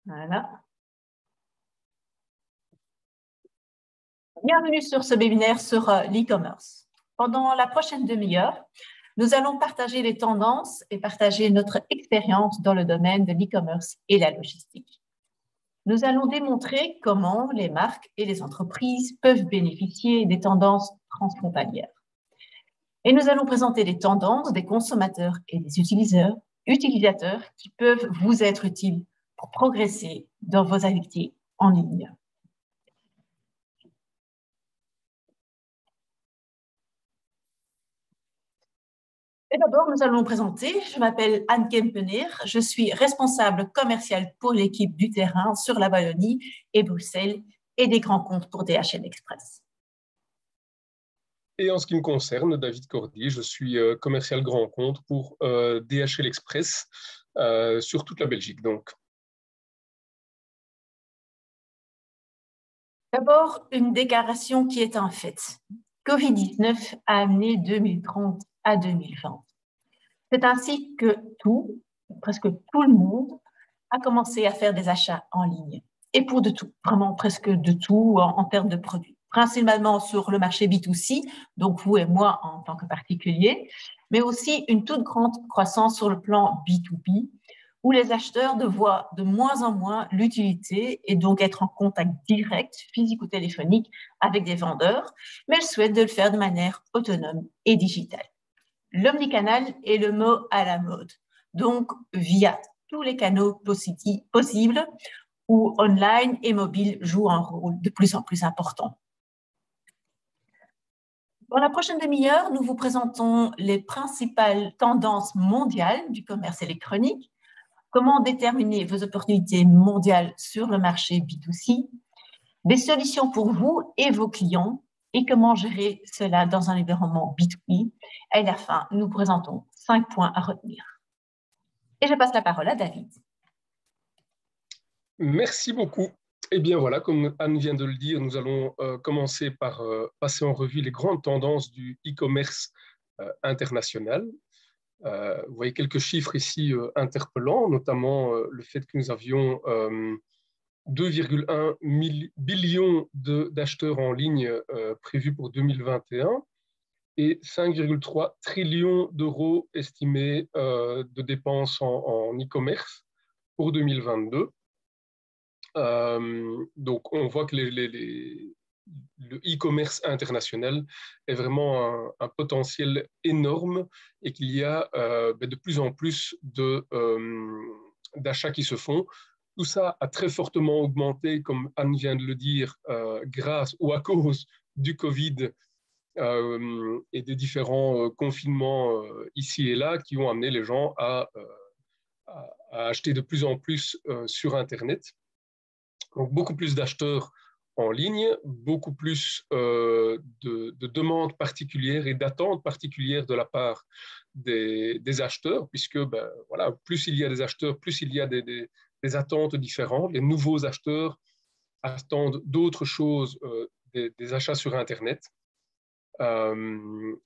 Voilà. Bienvenue sur ce webinaire sur l'e-commerce. Pendant la prochaine demi-heure, nous allons partager les tendances et partager notre expérience dans le domaine de l'e-commerce et la logistique. Nous allons démontrer comment les marques et les entreprises peuvent bénéficier des tendances transfrontalières. Et nous allons présenter les tendances des consommateurs et des utilisateurs qui peuvent vous être utiles pour progresser dans vos activités en ligne. Et d'abord, nous allons nous présenter. Je m'appelle Anne Kempeneer. Je suis responsable commerciale pour l'équipe du terrain sur la Wallonie et Bruxelles et des grands comptes pour DHL Express. Et en ce qui me concerne, David Cordier, je suis commercial grand compte pour DHL Express sur toute la Belgique. Donc. D'abord, une déclaration qui est un fait. Covid-19 a amené 2030 à 2020. C'est ainsi que presque tout le monde, a commencé à faire des achats en ligne. Et pour de tout, vraiment presque de tout en termes de produits. Principalement sur le marché B2C, donc vous et moi en tant que particuliers, mais aussi une toute grande croissance sur le plan B2B, où les acheteurs voient de moins en moins l'utilité et donc être en contact direct, physique ou téléphonique, avec des vendeurs, mais ils souhaitent de le faire de manière autonome et digitale. L'omnicanal est le mot à la mode, donc via tous les canaux possibles où online et mobile jouent un rôle de plus en plus important. Dans la prochaine demi-heure, nous vous présentons les principales tendances mondiales du commerce électronique, comment déterminer vos opportunités mondiales sur le marché B2C, des solutions pour vous et vos clients et comment gérer cela dans un environnement B2B. Et à la fin, nous présentons 5 points à retenir. Et je passe la parole à David. Merci beaucoup. Eh bien voilà, comme Anne vient de le dire, nous allons commencer par passer en revue les grandes tendances du e-commerce international. Vous voyez quelques chiffres ici interpellants, notamment le fait que nous avions 2,1 billions d'acheteurs en ligne prévus pour 2021 et 5,3 trillions d'euros estimés de dépenses en e-commerce pour 2022. Donc, on voit que le e-commerce international est vraiment un potentiel énorme et qu'il y a de plus en plus d'achats qui se font. Tout ça a très fortement augmenté, comme Anne vient de le dire, grâce ou à cause du Covid et des différents confinements ici et là qui ont amené les gens à acheter de plus en plus sur Internet. Donc, beaucoup plus d'acheteurs en ligne, beaucoup plus de demandes particulières et d'attentes particulières de la part des acheteurs, puisque voilà, plus il y a des acheteurs, plus il y a des attentes différentes. Les nouveaux acheteurs attendent d'autres choses des achats sur Internet.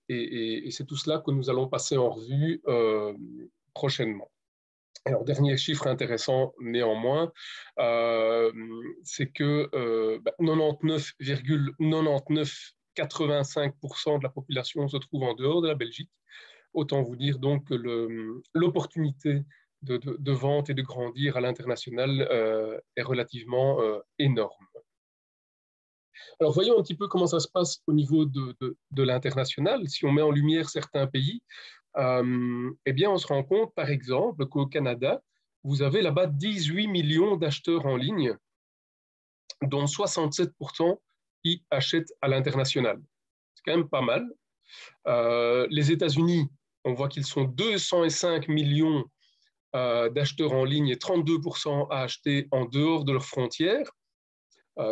Et c'est tout cela que nous allons passer en revue prochainement. Alors, dernier chiffre intéressant néanmoins, c'est que 99,9985% de la population se trouve en dehors de la Belgique. Autant vous dire donc que l'opportunité de vente et de grandir à l'international est relativement énorme. Alors, voyons un petit peu comment ça se passe au niveau de l'international. Si on met en lumière certains pays, eh bien, on se rend compte, par exemple, qu'au Canada, vous avez là-bas 18 millions d'acheteurs en ligne, dont 67% qui achètent à l'international. C'est quand même pas mal. Les États-Unis, on voit qu'ils sont 205 millions d'acheteurs en ligne et 32% à acheter en dehors de leurs frontières.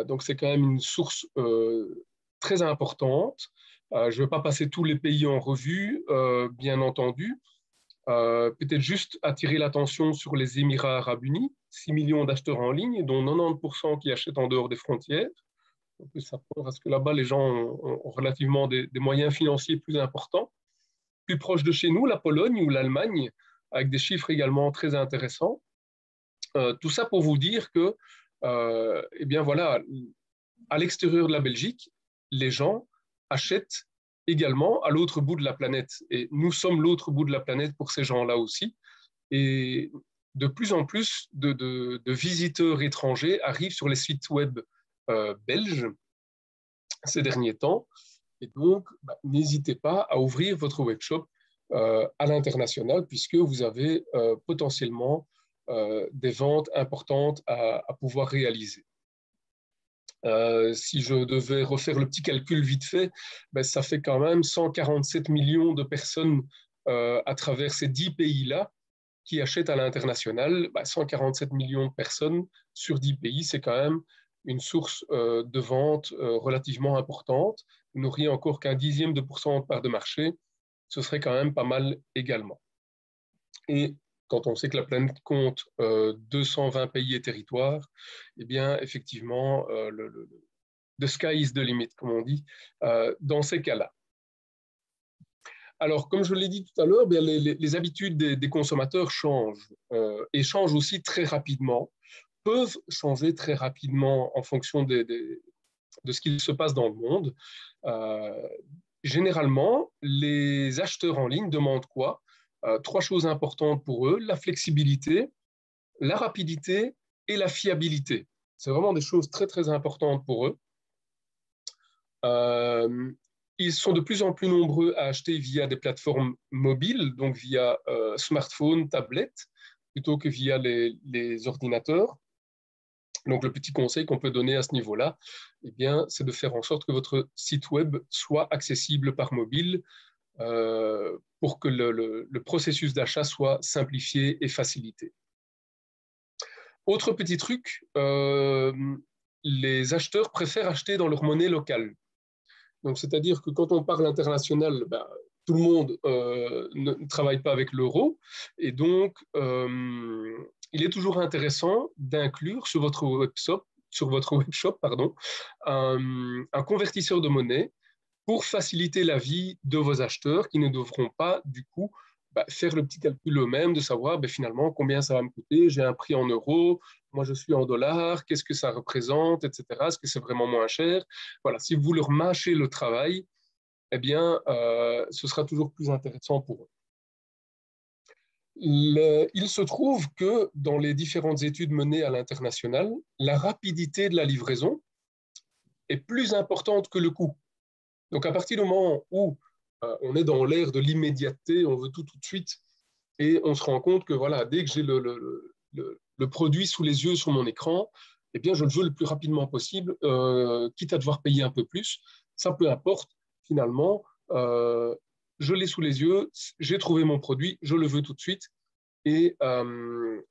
Donc, c'est quand même une source très importante. Je ne vais pas passer tous les pays en revue, bien entendu. Peut-être juste attirer l'attention sur les Émirats arabes unis, 6 millions d'acheteurs en ligne, dont 90% qui achètent en dehors des frontières. On peut s'attendre à ce que là-bas, les gens ont relativement des moyens financiers plus importants. Plus proche de chez nous, la Pologne ou l'Allemagne, avec des chiffres également très intéressants. Tout ça pour vous dire que, eh bien voilà, à l'extérieur de la Belgique, les gens achètent également à l'autre bout de la planète. Et nous sommes l'autre bout de la planète pour ces gens-là aussi. Et de plus en plus de visiteurs étrangers arrivent sur les sites web belges ces derniers temps. Et donc, n'hésitez pas à ouvrir votre webshop à l'international puisque vous avez potentiellement des ventes importantes à pouvoir réaliser. Si je devais refaire le petit calcul vite fait, ça fait quand même 147 millions de personnes à travers ces 10 pays-là qui achètent à l'international. 147 millions de personnes sur 10 pays, c'est quand même une source de vente relativement importante. Vous n'auriez encore qu'un dixième de pourcent de part de marché, ce serait quand même pas mal également. Et quand on sait que la planète compte 220 pays et territoires, eh bien, effectivement, the sky is the limit, comme on dit, dans ces cas-là. Alors, comme je l'ai dit tout à l'heure, les habitudes des consommateurs changent et changent aussi très rapidement, peuvent changer très rapidement en fonction de ce qu'il se passe dans le monde. Généralement, les acheteurs en ligne demandent quoi? Trois choses importantes pour eux, la flexibilité, la rapidité et la fiabilité. C'est vraiment des choses très, très importantes pour eux. Ils sont de plus en plus nombreux à acheter via des plateformes mobiles, donc via smartphone, tablette, plutôt que via les ordinateurs. Donc, le petit conseil qu'on peut donner à ce niveau-là, eh bien, c'est de faire en sorte que votre site web soit accessible par mobile pour que le processus d'achat soit simplifié et facilité. Autre petit truc, les acheteurs préfèrent acheter dans leur monnaie locale. Donc, c'est-à-dire que quand on parle international, tout le monde ne travaille pas avec l'euro. Et donc, il est toujours intéressant d'inclure sur votre webshop, un convertisseur de monnaie pour faciliter la vie de vos acheteurs qui ne devront pas, du coup, faire le petit calcul eux-mêmes de savoir finalement combien ça va me coûter. J'ai un prix en euros, moi je suis en dollars, qu'est-ce que ça représente, etc. Est-ce que c'est vraiment moins cher? Voilà, si vous leur mâchez le travail, eh bien, ce sera toujours plus intéressant pour eux. Il se trouve que dans les différentes études menées à l'international, la rapidité de la livraison est plus importante que le coût. Donc, à partir du moment où on est dans l'ère de l'immédiateté, on veut tout de suite, et on se rend compte que voilà, dès que j'ai le produit sous les yeux sur mon écran, eh bien, je le veux le plus rapidement possible, quitte à devoir payer un peu plus. Ça peu importe, finalement, je l'ai sous les yeux, j'ai trouvé mon produit, je le veux tout de suite, et peu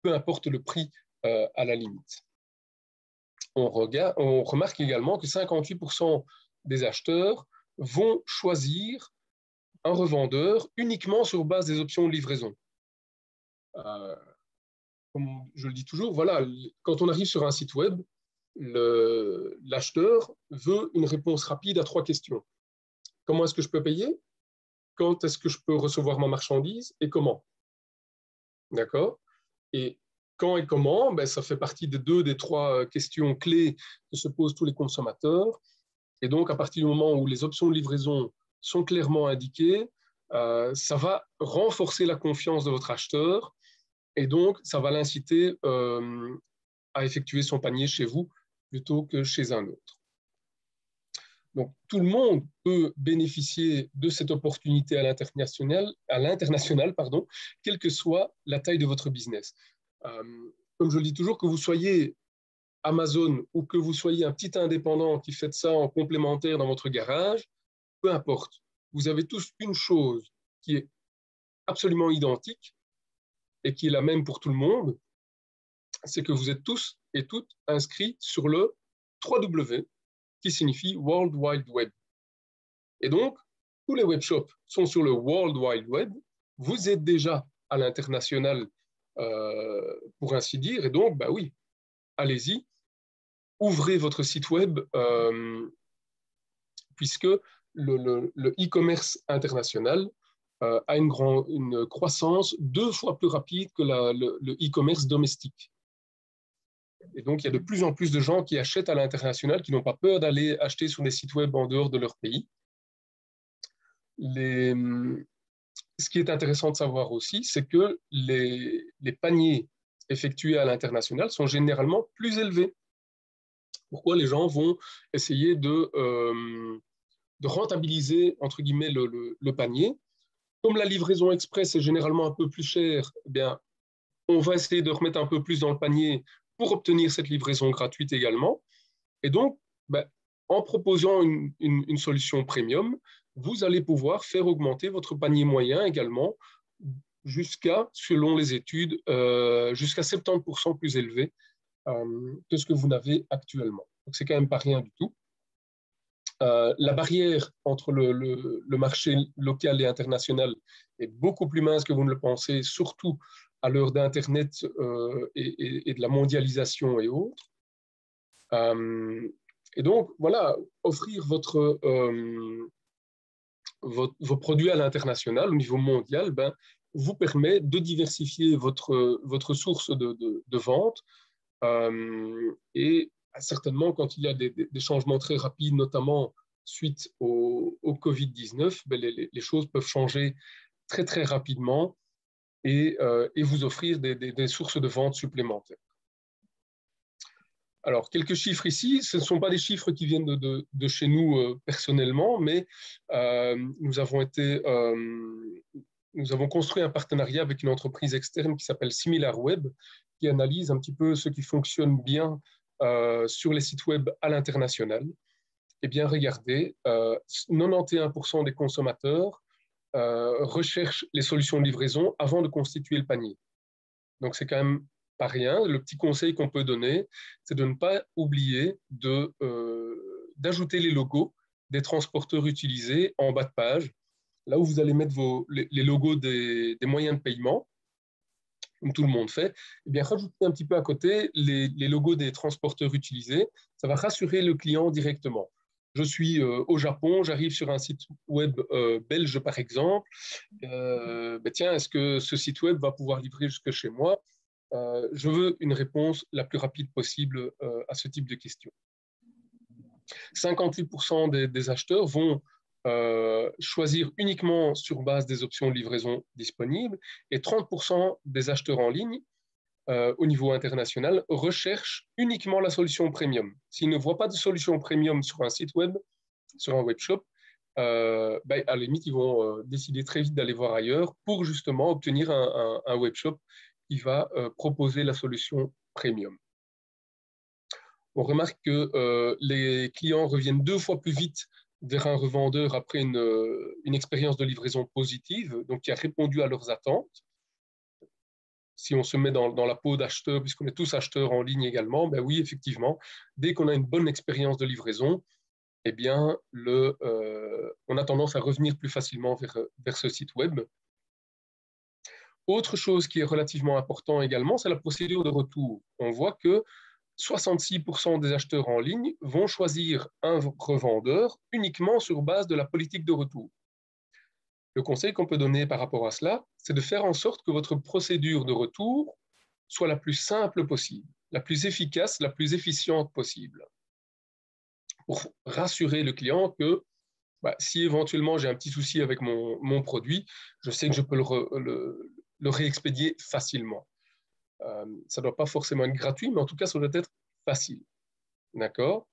importe le prix à la limite. On remarque également que 58% des acheteurs vont choisir un revendeur uniquement sur base des options de livraison. Comme je le dis toujours, voilà, quand on arrive sur un site web, l'acheteur veut une réponse rapide à 3 questions. Comment est-ce que je peux payer? Quand est-ce que je peux recevoir ma marchandise? Et comment? D'accord? Et quand et comment, ça fait partie des 2 des 3 questions clés que se posent tous les consommateurs. Et donc, à partir du moment où les options de livraison sont clairement indiquées, ça va renforcer la confiance de votre acheteur et donc, ça va l'inciter à effectuer son panier chez vous plutôt que chez un autre. Donc, tout le monde peut bénéficier de cette opportunité à l'international, quelle que soit la taille de votre business. Comme je le dis toujours, que vous soyez Amazon ou que vous soyez un petit indépendant qui fait ça en complémentaire dans votre garage, peu importe. Vous avez tous une chose qui est absolument identique et qui est la même pour tout le monde, c'est que vous êtes tous et toutes inscrits sur le 3W, qui signifie World Wide Web. Et donc, tous les webshops sont sur le World Wide Web. Vous êtes déjà à l'international, pour ainsi dire, et donc, oui, allez-y, ouvrez votre site web, puisque le e-commerce international a une croissance 2 fois plus rapide que le e-commerce domestique. Et donc, il y a de plus en plus de gens qui achètent à l'international, qui n'ont pas peur d'aller acheter sur des sites web en dehors de leur pays. Ce qui est intéressant de savoir aussi, c'est que les paniers effectués à l'international sont généralement plus élevés. Pourquoi les gens vont essayer de rentabiliser, entre guillemets, le panier. Comme la livraison express est généralement un peu plus chère, eh bien, on va essayer de remettre un peu plus dans le panier pour obtenir cette livraison gratuite également. Et donc, en proposant une solution premium, vous allez pouvoir faire augmenter votre panier moyen également jusqu'à, selon les études, jusqu'à 70% plus élevé que ce que vous n'avez actuellement. Donc, c'est quand même pas rien du tout. La barrière entre le marché local et international est beaucoup plus mince que vous ne le pensez, surtout à l'heure d'Internet et de la mondialisation et autres. Et donc, voilà, offrir vos produits à l'international, au niveau mondial, vous permet de diversifier votre source de vente. Et certainement, quand il y a des changements très rapides, notamment suite au Covid-19, les choses peuvent changer très, très rapidement et vous offrir des sources de vente supplémentaires. Alors, quelques chiffres ici. Ce ne sont pas des chiffres qui viennent de chez nous personnellement, mais nous avons construit un partenariat avec une entreprise externe qui s'appelle SimilarWeb, qui analyse un petit peu ce qui fonctionne bien sur les sites web à l'international. Eh bien, regardez, 91% des consommateurs recherchent les solutions de livraison avant de constituer le panier. Donc, c'est quand même pas rien. Le petit conseil qu'on peut donner, c'est de ne pas oublier d'ajouter les logos des transporteurs utilisés en bas de page, là où vous allez mettre les logos des moyens de paiement, comme tout le monde fait. Eh bien, rajouter un petit peu à côté les logos des transporteurs utilisés. Ça va rassurer le client directement. Je suis au Japon, j'arrive sur un site web belge, par exemple. Tiens, est-ce que ce site web va pouvoir livrer jusque chez moi? Je veux une réponse la plus rapide possible à ce type de questions. 58% des acheteurs vont choisir uniquement sur base des options de livraison disponibles et 30% des acheteurs en ligne au niveau international recherchent uniquement la solution premium. S'ils ne voient pas de solution premium sur un site web, sur un webshop, à la limite, ils vont décider très vite d'aller voir ailleurs pour justement obtenir un webshop qui va proposer la solution premium. On remarque que les clients reviennent 2 fois plus vite vers un revendeur après une expérience de livraison positive, donc qui a répondu à leurs attentes. Si on se met dans la peau d'acheteur, puisqu'on est tous acheteurs en ligne également, oui, effectivement, dès qu'on a une bonne expérience de livraison, eh bien, on a tendance à revenir plus facilement vers ce site web. Autre chose qui est relativement important également, c'est la procédure de retour. On voit que 66% des acheteurs en ligne vont choisir un revendeur uniquement sur base de la politique de retour. Le conseil qu'on peut donner par rapport à cela, c'est de faire en sorte que votre procédure de retour soit la plus simple possible, la plus efficace, la plus efficiente possible, pour rassurer le client que si éventuellement j'ai un petit souci avec mon produit, je sais que je peux le réexpédier facilement. Ça ne doit pas forcément être gratuit, mais en tout cas, ça doit être facile. D'accord?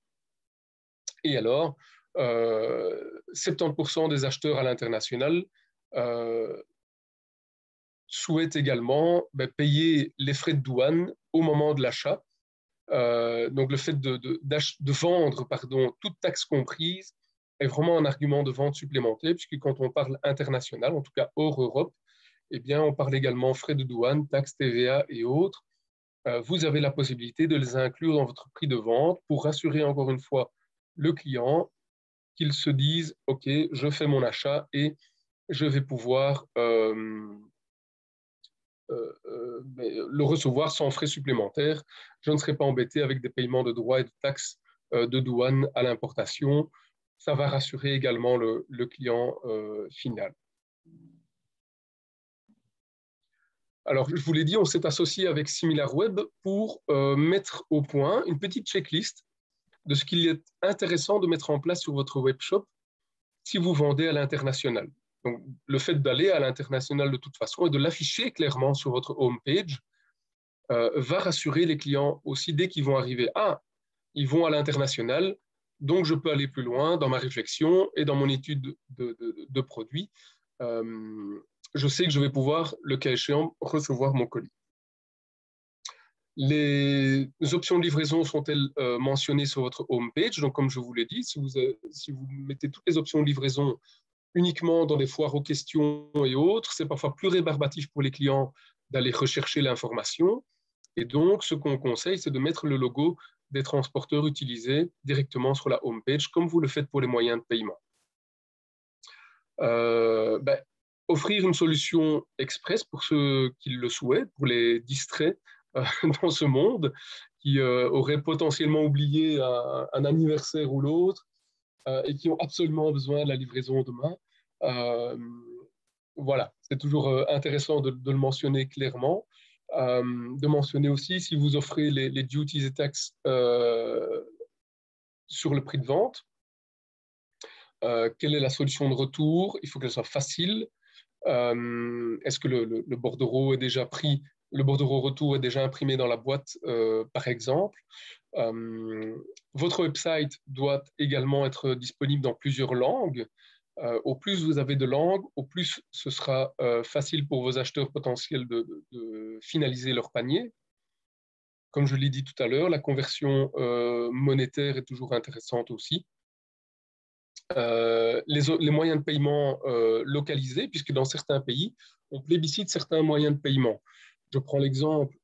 Et alors, 70% des acheteurs à l'international souhaitent également payer les frais de douane au moment de l'achat. Donc, le fait de vendre, toute taxe comprise, est vraiment un argument de vente supplémentaire, puisque quand on parle international, en tout cas hors Europe, eh bien, on parle également frais de douane, taxes TVA et autres. Vous avez la possibilité de les inclure dans votre prix de vente pour rassurer encore une fois le client qu'il se dise « Ok, je fais mon achat et je vais pouvoir le recevoir sans frais supplémentaires. Je ne serai pas embêté avec des paiements de droits et de taxes de douane à l'importation. » Ça va rassurer également le client final. Alors, je vous l'ai dit, on s'est associé avec SimilarWeb pour mettre au point une petite checklist de ce qu'il est intéressant de mettre en place sur votre webshop si vous vendez à l'international. Donc, le fait d'aller à l'international de toute façon et de l'afficher clairement sur votre homepage va rassurer les clients aussi dès qu'ils vont arriver. Ah, ils vont à l'international, donc je peux aller plus loin dans ma réflexion et dans mon étude de produits. Je sais que je vais pouvoir, le cas échéant, recevoir mon colis. Les options de livraison sont-elles mentionnées sur votre homepage? Donc, comme je vous l'ai dit, si vous mettez toutes les options de livraison uniquement dans des foires aux questions et autres, c'est parfois plus rébarbatif pour les clients d'aller rechercher l'information. Et donc, ce qu'on conseille, c'est de mettre le logo des transporteurs utilisés directement sur la homepage, comme vous le faites pour les moyens de paiement. Offrir une solution express pour ceux qui le souhaitent, pour les distraits dans ce monde, qui auraient potentiellement oublié un anniversaire ou l'autre et qui ont absolument besoin de la livraison demain. Voilà, c'est toujours intéressant de le mentionner clairement. De mentionner aussi si vous offrez les duties et taxes sur le prix de vente. Quelle est la solution de retour? Il faut qu'elle soit facile. Est-ce que le bordereau est déjà pris? Le bordereau retour est déjà imprimé dans la boîte, par exemple. Votre website doit également être disponible dans plusieurs langues. Au plus vous avez de langues, au plus ce sera facile pour vos acheteurs potentiels de finaliser leur panier. Comme je l'ai dit tout à l'heure, la conversion monétaire est toujours intéressante aussi. Les moyens de paiement localisés, puisque dans certains pays, on plébiscite certains moyens de paiement. Je prends l'exemple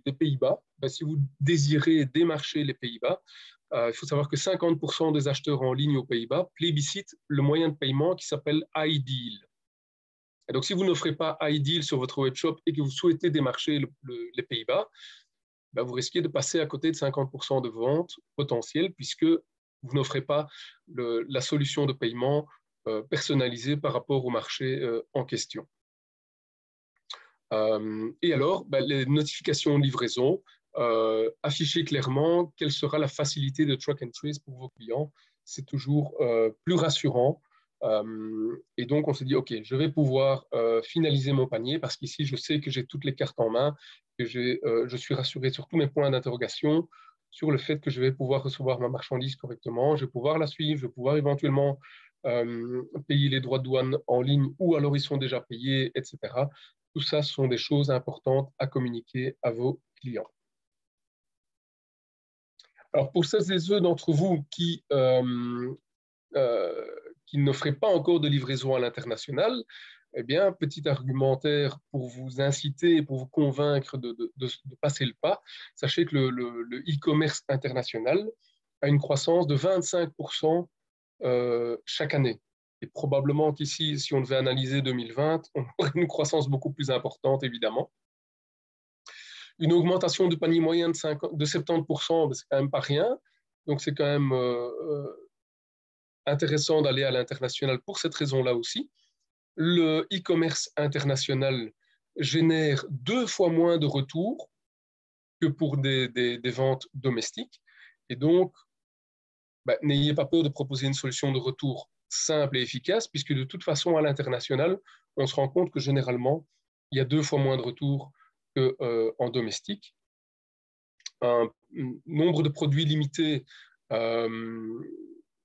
des Pays-Bas. Si vous désirez démarcher les Pays-Bas, il faut savoir que 50% des acheteurs en ligne aux Pays-Bas plébiscitent le moyen de paiement qui s'appelle iDeal. Et donc, si vous n'offrez pas iDeal sur votre webshop et que vous souhaitez démarcher les Pays-Bas, vous risquez de passer à côté de 50% de ventes potentielles puisque vous n'offrez pas la solution de paiement personnalisée par rapport au marché en question. Et alors, les notifications de livraison, afficher clairement quelle sera la facilité de track and trace pour vos clients, c'est toujours plus rassurant. Et donc, on se dit, OK, je vais pouvoir finaliser mon panier parce qu'ici, je sais que j'ai toutes les cartes en main, que je suis rassuré sur tous mes points d'interrogation, sur le fait que je vais pouvoir recevoir ma marchandise correctement, je vais pouvoir la suivre, je vais pouvoir éventuellement payer les droits de douane en ligne ou alors ils sont déjà payés, etc. Tout ça sont des choses importantes à communiquer à vos clients. Alors, pour celles et ceux d'entre vous qui n'offraient pas encore de livraison à l'international, eh bien, petit argumentaire pour vous inciter, pour vous convaincre de passer le pas. Sachez que le e-commerce international a une croissance de 25% chaque année. Et probablement qu'ici, si on devait analyser 2020, on aurait une croissance beaucoup plus importante, évidemment. Une augmentation du panier moyen de 70%, c'est quand même pas rien. Donc, c'est quand même intéressant d'aller à l'international pour cette raison-là aussi. Le e-commerce international génère 2 fois moins de retours que pour des ventes domestiques. Et donc, n'ayez pas peur de proposer une solution de retour simple et efficace, puisque de toute façon, à l'international, on se rend compte que généralement, il y a 2 fois moins de retours qu'en domestique. Un nombre de produits limité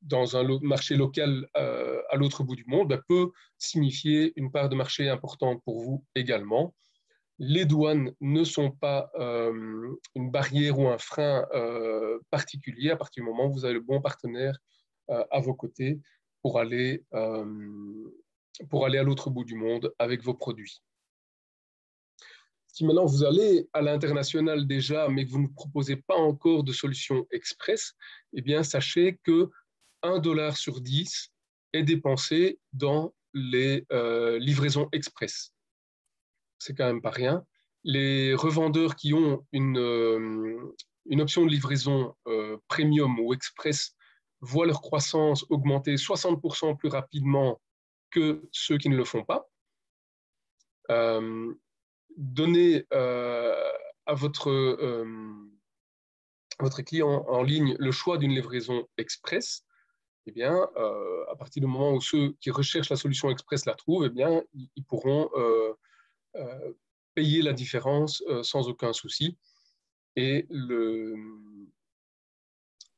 dans un marché local à l'autre bout du monde peut signifier une part de marché importante pour vous également. Les douanes ne sont pas une barrière ou un frein particulier à partir du moment où vous avez le bon partenaire à vos côtés pour aller à l'autre bout du monde avec vos produits. Si maintenant vous allez à l'international déjà, mais que vous ne proposez pas encore de solution express, eh bien, sachez que 1$ sur 10 est dépensé dans les livraisons express. C'est quand même pas rien. Les revendeurs qui ont une option de livraison premium ou express voient leur croissance augmenter 60% plus rapidement que ceux qui ne le font pas. donner à votre client en ligne le choix d'une livraison express, eh bien, à partir du moment où ceux qui recherchent la solution express la trouvent, eh bien, ils pourront payer la différence sans aucun souci. Et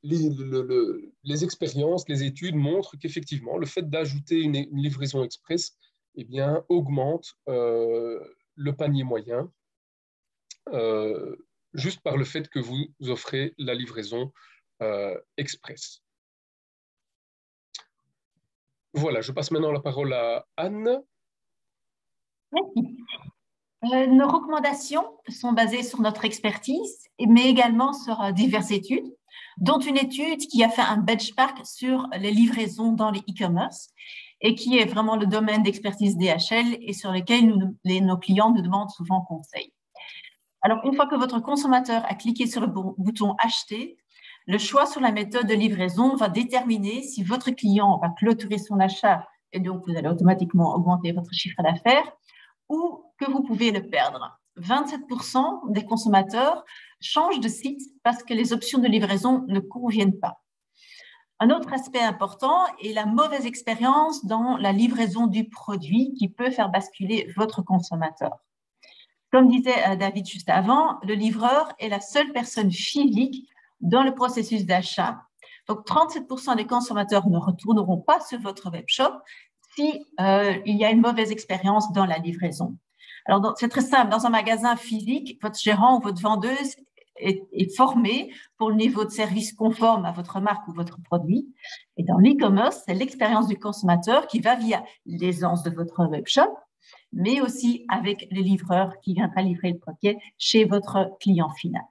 les expériences, les études montrent qu'effectivement, le fait d'ajouter une livraison express, eh bien, augmente le panier moyen juste par le fait que vous offrez la livraison express. Voilà, je passe maintenant la parole à Anne. Merci. Nos recommandations sont basées sur notre expertise, mais également sur diverses études, dont une étude qui a fait un benchmark sur les livraisons dans les e-commerce et qui est vraiment le domaine d'expertise DHL et sur lequel nos clients nous demandent souvent conseil. Alors, une fois que votre consommateur a cliqué sur le bouton « Acheter », le choix sur la méthode de livraison va déterminer si votre client va clôturer son achat et donc vous allez automatiquement augmenter votre chiffre d'affaires ou que vous pouvez le perdre. 27% des consommateurs changent de site parce que les options de livraison ne conviennent pas. Un autre aspect important est la mauvaise expérience dans la livraison du produit qui peut faire basculer votre consommateur. Comme disait David juste avant, le livreur est la seule personne physique dans le processus d'achat. Donc, 37% des consommateurs ne retourneront pas sur votre webshop si il y a une mauvaise expérience dans la livraison. Alors, c'est très simple. Dans un magasin physique, votre gérant ou votre vendeuse est formé pour le niveau de service conforme à votre marque ou votre produit. Et dans l'e-commerce, c'est l'expérience du consommateur qui va via l'aisance de votre webshop, mais aussi avec le livreur qui viendra livrer le paquet chez votre client final.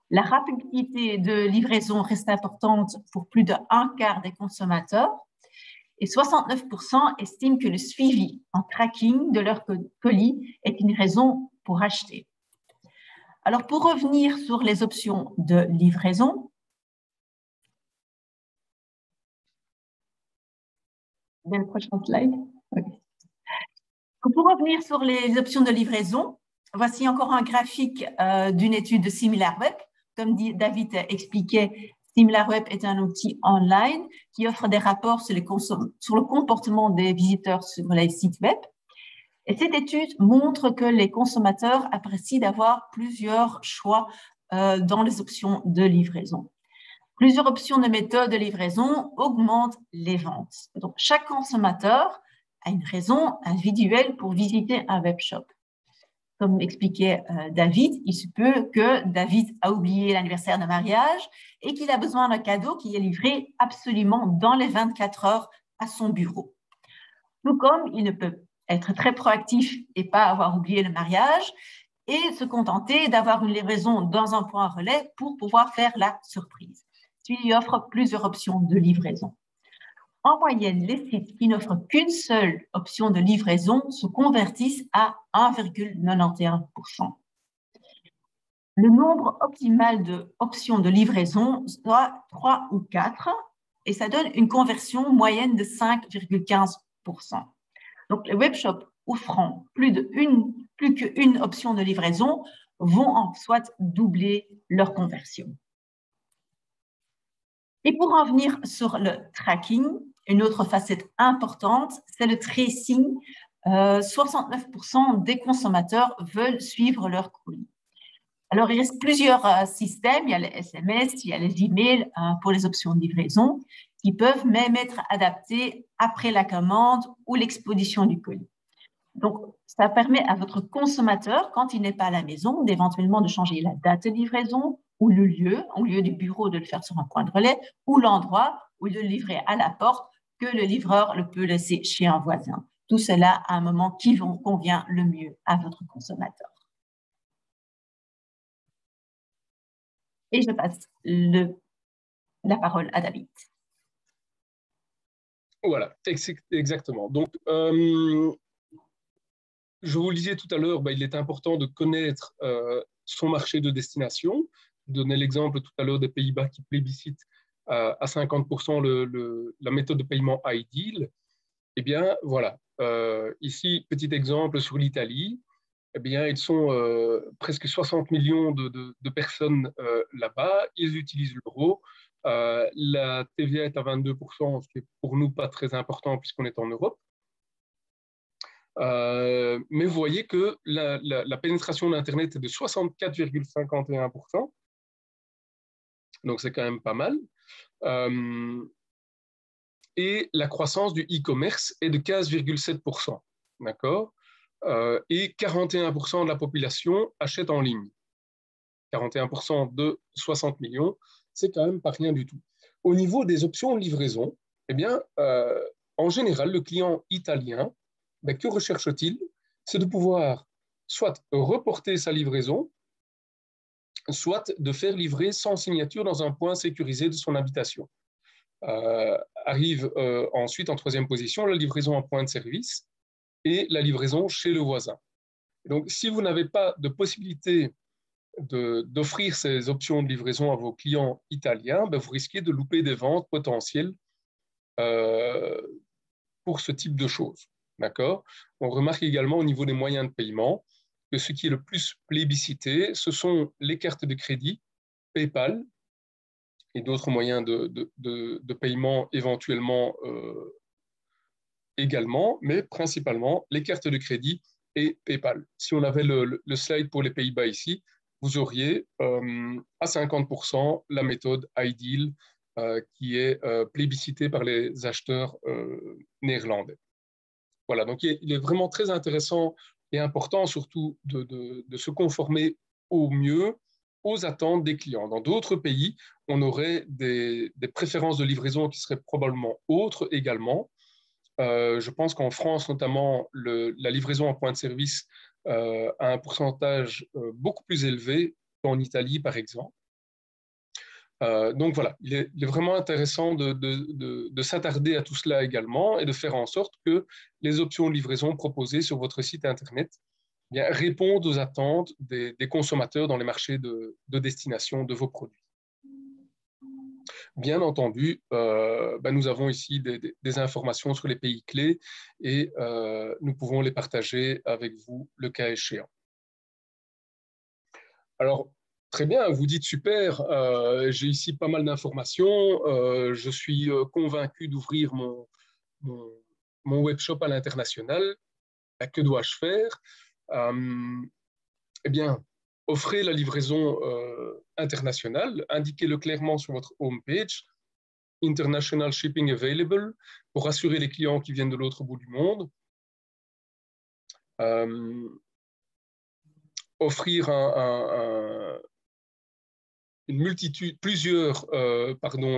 La rapidité de livraison reste importante pour plus d'un quart des consommateurs et 69% estiment que le suivi en tracking de leur colis est une raison pour acheter. Alors, pour revenir sur les options de livraison, le prochain slide. Okay. Pour revenir sur les options de livraison, voici encore un graphique d'une étude de SimilarWeb. Comme David expliquait, SimilarWeb est un outil online qui offre des rapports sur le comportement des visiteurs sur les sites web. Et cette étude montre que les consommateurs apprécient d'avoir plusieurs choix dans les options de livraison. Plusieurs options de méthode de livraison augmentent les ventes. Donc, chaque consommateur a une raison individuelle pour visiter un webshop. Comme expliquait David, il se peut que David a oublié l'anniversaire de mariage et qu'il a besoin d'un cadeau qui est livré absolument dans les 24 heures à son bureau. Tout comme il ne peut être très proactif et pas avoir oublié le mariage et se contenter d'avoir une livraison dans un point relais pour pouvoir faire la surprise. Il lui offre plusieurs options de livraison. En moyenne, les sites qui n'offrent qu'une seule option de livraison se convertissent à 1,91%. Le nombre optimal d'options de livraison soit 3 ou 4 et ça donne une conversion moyenne de 5,15%. Donc, les webshops offrant plus qu'une option de livraison vont en soit doubler leur conversion. Et pour en venir sur le tracking, une autre facette importante, c'est le tracing. 69% des consommateurs veulent suivre leur colis. Alors, il reste plusieurs systèmes. Il y a les SMS, il y a les emails pour les options de livraison qui peuvent même être adaptés après la commande ou l'expédition du colis. Donc, ça permet à votre consommateur, quand il n'est pas à la maison, d'éventuellement de changer la date de livraison ou le lieu, au lieu du bureau de le faire sur un point de relais, ou l'endroit où de le livrer à la porte, que le livreur le peut laisser chez un voisin. Tout cela à un moment qui convient le mieux à votre consommateur. Et je passe la parole à David. Voilà, exactement. Donc, je vous le disais tout à l'heure, il est important de connaître son marché de destination. Je donnais l'exemple tout à l'heure des Pays-Bas qui plébiscitent à 50% la méthode de paiement iDeal. Eh bien, voilà. Ici, petit exemple sur l'Italie. eh bien, ils sont presque 60 millions de personnes là-bas. Ils utilisent l'euro. La TVA est à 22%, ce qui est pour nous pas très important puisqu'on est en Europe. Mais vous voyez que la pénétration d'Internet est de 64,51%. Donc, c'est quand même pas mal. Et la croissance du e-commerce est de 15,7%. D'accord ? Et 41% de la population achète en ligne. 41% de 60 millions, c'est quand même pas rien du tout. Au niveau des options de livraison, eh bien, en général, le client italien, ben, que recherche-t-il? C'est de pouvoir soit reporter sa livraison, soit de faire livrer sans signature dans un point sécurisé de son habitation. Arrive ensuite en troisième position la livraison en point de service et la livraison chez le voisin. Donc, si vous n'avez pas de possibilité d'offrir ces options de livraison à vos clients italiens, ben vous risquez de louper des ventes potentielles pour ce type de choses. D'accord ? On remarque également au niveau des moyens de paiement que ce qui est le plus plébiscité, ce sont les cartes de crédit, PayPal et d'autres moyens de paiement éventuellement également, mais principalement les cartes de crédit et PayPal. Si on avait le slide pour les Pays-Bas ici, vous auriez à 50% la méthode iDeal qui est plébiscitée par les acheteurs néerlandais. Voilà, donc il est vraiment très intéressant et important surtout de se conformer au mieux aux attentes des clients. Dans d'autres pays, on aurait des préférences de livraison qui seraient probablement autres également. Je pense qu'en France, notamment, la livraison en point de service a un pourcentage beaucoup plus élevé qu'en Italie, par exemple. Donc voilà, il est vraiment intéressant de s'attarder à tout cela également et de faire en sorte que les options de livraison proposées sur votre site Internet bien, répondent aux attentes des consommateurs dans les marchés de destination de vos produits. Bien entendu, nous avons ici des informations sur les pays clés et nous pouvons les partager avec vous le cas échéant. Alors, très bien, vous dites super, j'ai ici pas mal d'informations, je suis convaincu d'ouvrir mon webshop à l'international. Que dois-je faire? Eh bien, offrez la livraison internationale, indiquez-le clairement sur votre homepage, International Shipping Available, pour rassurer les clients qui viennent de l'autre bout du monde. Offrir une multitude, plusieurs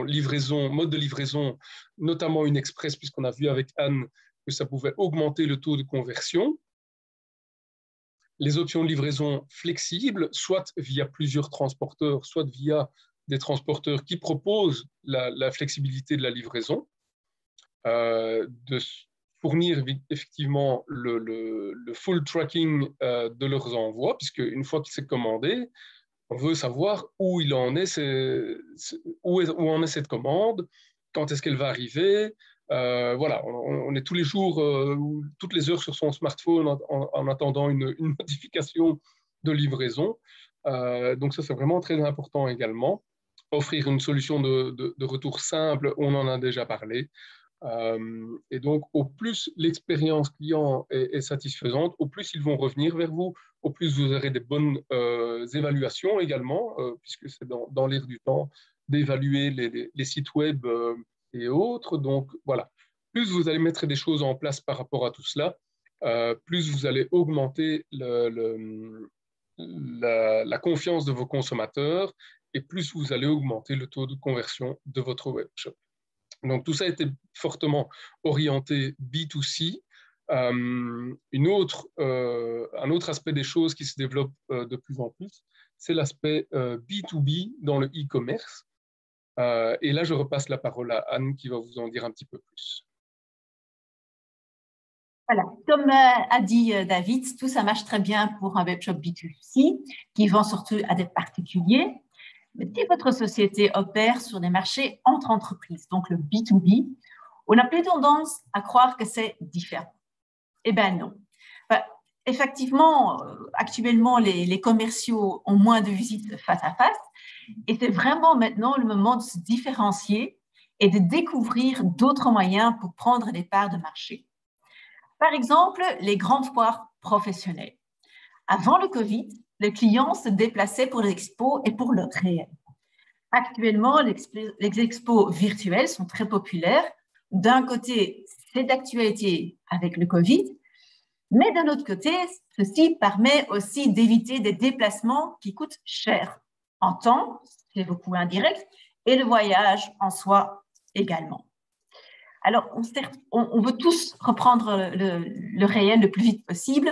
livraisons, modes de livraison, notamment une express, puisqu'on a vu avec Anne que ça pouvait augmenter le taux de conversion. Les options de livraison flexibles, soit via plusieurs transporteurs, soit via des transporteurs qui proposent la flexibilité de la livraison, de fournir effectivement le full tracking de leurs envois, puisque une fois qu'il s'est commandé, on veut savoir où en est cette commande, quand est-ce qu'elle va arriver. Voilà, on est tous les jours, toutes les heures sur son smartphone en attendant une notification de livraison. Donc ça, c'est vraiment très important également. Offrir une solution de retour simple, on en a déjà parlé. Et donc, au plus l'expérience client est satisfaisante, au plus ils vont revenir vers vous, au plus vous aurez des bonnes évaluations également, puisque c'est dans l'air du temps d'évaluer les sites web et autres. Donc, voilà, plus vous allez mettre des choses en place par rapport à tout cela, plus vous allez augmenter la confiance de vos consommateurs et plus vous allez augmenter le taux de conversion de votre webshop. Donc, tout ça a été fortement orienté B2C. Un autre aspect des choses qui se développe de plus en plus, c'est l'aspect B2B dans le e-commerce. Et là, je repasse la parole à Anne qui va vous en dire un petit peu plus. Voilà, comme a dit David, tout ça marche très bien pour un webshop B2C qui vend surtout à des particuliers. Mais si votre société opère sur des marchés entre entreprises, donc le B2B, on a plus tendance à croire que c'est différent. Eh bien non. Enfin, effectivement, actuellement, les commerciaux ont moins de visites face à face et c'est vraiment maintenant le moment de se différencier et de découvrir d'autres moyens pour prendre des parts de marché. Par exemple, les grandes foires professionnelles. Avant le Covid, les clients se déplaçaient pour les expos et pour le réel. Actuellement, les expos virtuelles sont très populaires. D'un côté, c'est d'actualité avec le Covid, mais d'un autre côté, ceci permet aussi d'éviter des déplacements qui coûtent cher en temps, c'est beaucoup indirect, et le voyage en soi également. Alors, on veut tous reprendre le réel le plus vite possible,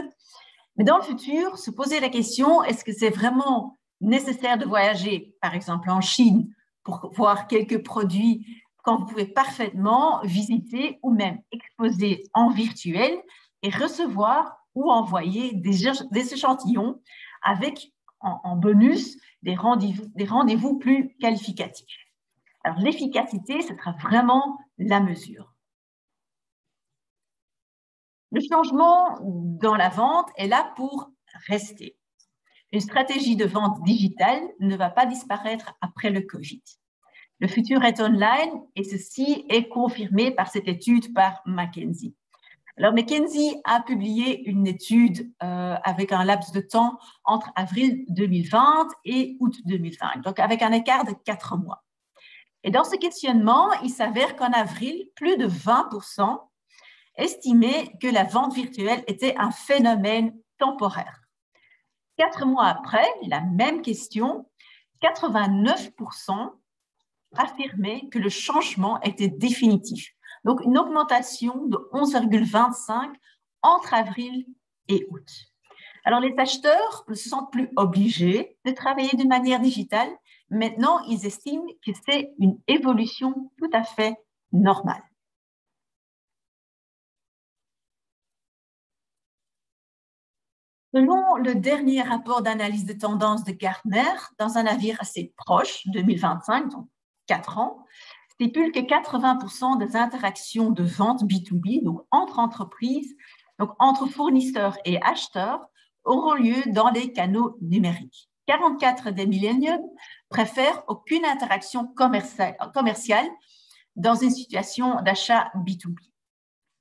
mais dans le futur, se poser la question, est-ce que c'est vraiment nécessaire de voyager, par exemple en Chine, pour voir quelques produits quand vous pouvez parfaitement visiter ou même exposer en virtuel et recevoir ou envoyer des échantillons avec en bonus des rendez-vous plus qualificatifs. Alors, l'efficacité, ce sera vraiment la mesure. Le changement dans la vente est là pour rester. Une stratégie de vente digitale ne va pas disparaître après le Covid. Le futur est online et ceci est confirmé par cette étude par McKinsey. Alors, McKinsey a publié une étude avec un laps de temps entre avril 2020 et août 2020, donc avec un écart de 4 mois. Et dans ce questionnement, il s'avère qu'en avril, plus de 20% estimaient que la vente virtuelle était un phénomène temporaire. 4 mois après, la même question, 89% affirmaient que le changement était définitif. Donc, une augmentation de 11,25 entre avril et août. Alors, les acheteurs ne se sentent plus obligés de travailler de manière digitale. Maintenant, ils estiment que c'est une évolution tout à fait normale. Selon le dernier rapport d'analyse de tendance de Gartner, dans un avis assez proche, 2025, donc 4 ans, stipule que 80% des interactions de vente B2B, donc entre entreprises, donc entre fournisseurs et acheteurs, auront lieu dans les canaux numériques. 44 des milléniaux préfèrent aucune interaction commerciale dans une situation d'achat B2B.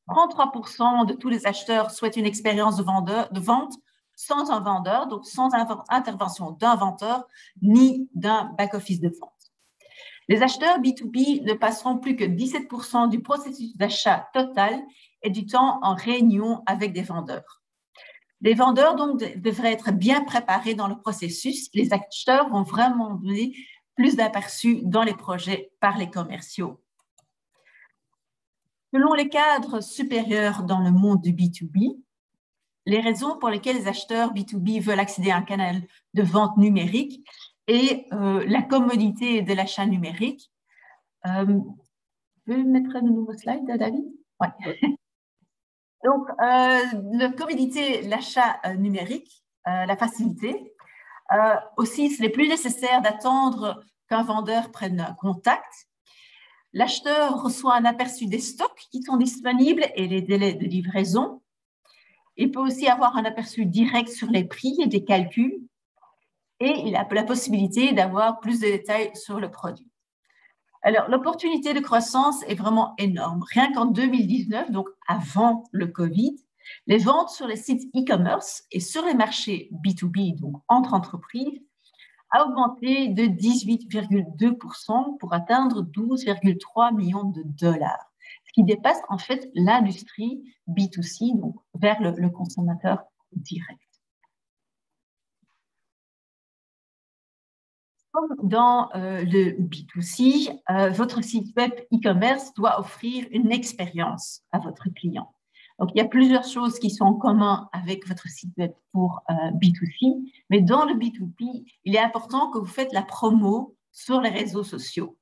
33% de tous les acheteurs souhaitent une expérience de vente sans un vendeur, donc sans intervention d'un vendeur ni d'un back-office de vente. Les acheteurs B2B ne passeront plus que 17% du processus d'achat total et du temps en réunion avec des vendeurs. Les vendeurs donc devraient être bien préparés dans le processus. Les acheteurs vont vraiment donner plus d'aperçus dans les projets par les commerciaux. Selon les cadres supérieurs dans le monde du B2B, les raisons pour lesquelles les acheteurs B2B veulent accéder à un canal de vente numérique et la commodité de l'achat numérique. Tu peux mettre un nouveau slide, David? Oui. Donc, la commodité, l'achat numérique, la facilité. Aussi, ce n'est plus nécessaire d'attendre qu'un vendeur prenne contact. L'acheteur reçoit un aperçu des stocks qui sont disponibles et les délais de livraison. Il peut aussi avoir un aperçu direct sur les prix et des calculs. Et il a la possibilité d'avoir plus de détails sur le produit. Alors, l'opportunité de croissance est vraiment énorme. Rien qu'en 2019, donc avant le Covid, les ventes sur les sites e-commerce et sur les marchés B2B, donc entre entreprises, a augmenté de 18,2% pour atteindre 12,3 millions de dollars, ce qui dépasse en fait l'industrie B2C, donc vers le consommateur direct. Comme dans le B2C, votre site web e-commerce doit offrir une expérience à votre client. Donc, il y a plusieurs choses qui sont en commun avec votre site web pour B2C, mais dans le B2B, il est important que vous faites la promo sur les réseaux sociaux.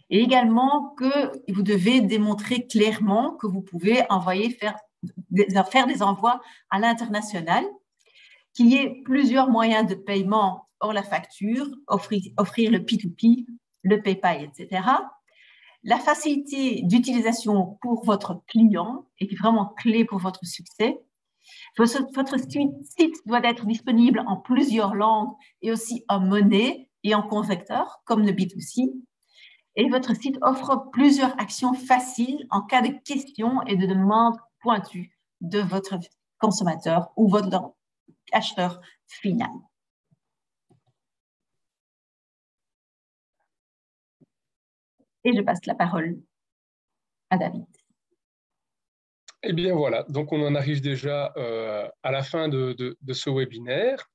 Et également que vous devez démontrer clairement que vous pouvez faire des envois à l'international, qu'il y ait plusieurs moyens de paiement hors la facture, offrir le P2P, le PayPal, etc. La facilité d'utilisation pour votre client est vraiment clé pour votre succès. Votre site doit être disponible en plusieurs langues et aussi en monnaie et en converteur, comme le B2C. Et votre site offre plusieurs actions faciles en cas de questions et de demandes pointues de votre consommateur ou votre acheteur final. Et je passe la parole à David. Eh bien voilà, donc on en arrive déjà à la fin de ce webinaire.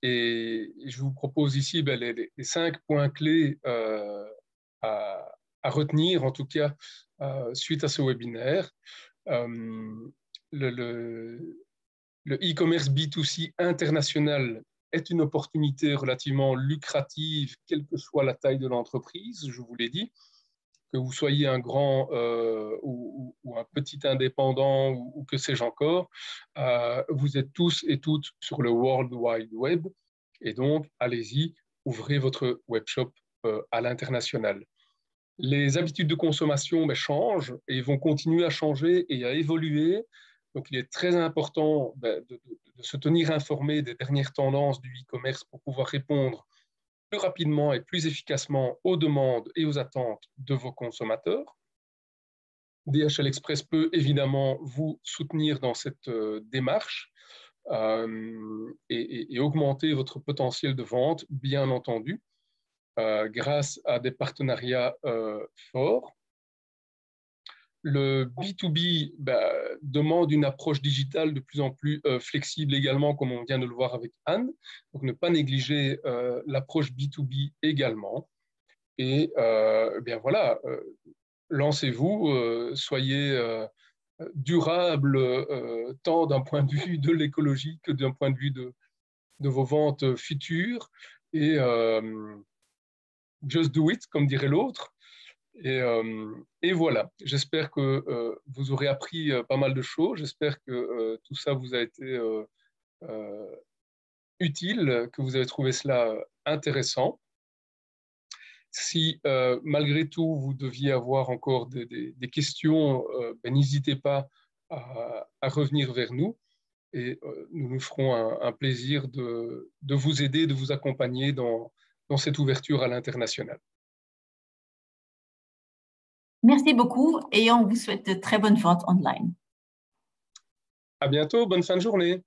Et je vous propose ici les 5 points clés à retenir, en tout cas, suite à ce webinaire. Le e-commerce B2C international est une opportunité relativement lucrative, quelle que soit la taille de l'entreprise, je vous l'ai dit. Que vous soyez un grand ou un petit indépendant ou que sais-je encore, vous êtes tous et toutes sur le World Wide Web. Et donc, allez-y, ouvrez votre webshop à l'international. Les habitudes de consommation changent et vont continuer à changer et à évoluer. Donc, il est très important de se tenir informé des dernières tendances du e-commerce pour pouvoir répondre plus rapidement et plus efficacement aux demandes et aux attentes de vos consommateurs. DHL Express peut évidemment vous soutenir dans cette démarche et augmenter votre potentiel de vente, bien entendu, grâce à des partenariats forts. Le B2B demande une approche digitale de plus en plus flexible également, comme on vient de le voir avec Anne. Donc, ne pas négliger l'approche B2B également. Et bien voilà, lancez-vous, soyez durable, tant d'un point de vue de l'écologie que d'un point de vue de vos ventes futures. Et just do it, comme dirait l'autre. Et voilà, j'espère que vous aurez appris pas mal de choses. J'espère que tout ça vous a été utile, que vous avez trouvé cela intéressant. Si malgré tout vous deviez avoir encore des questions, n'hésitez pas à revenir vers nous et nous nous ferons un plaisir de vous aider, de vous accompagner dans cette ouverture à l'international. Merci beaucoup et on vous souhaite de très bonnes ventes online. À bientôt, bonne fin de journée.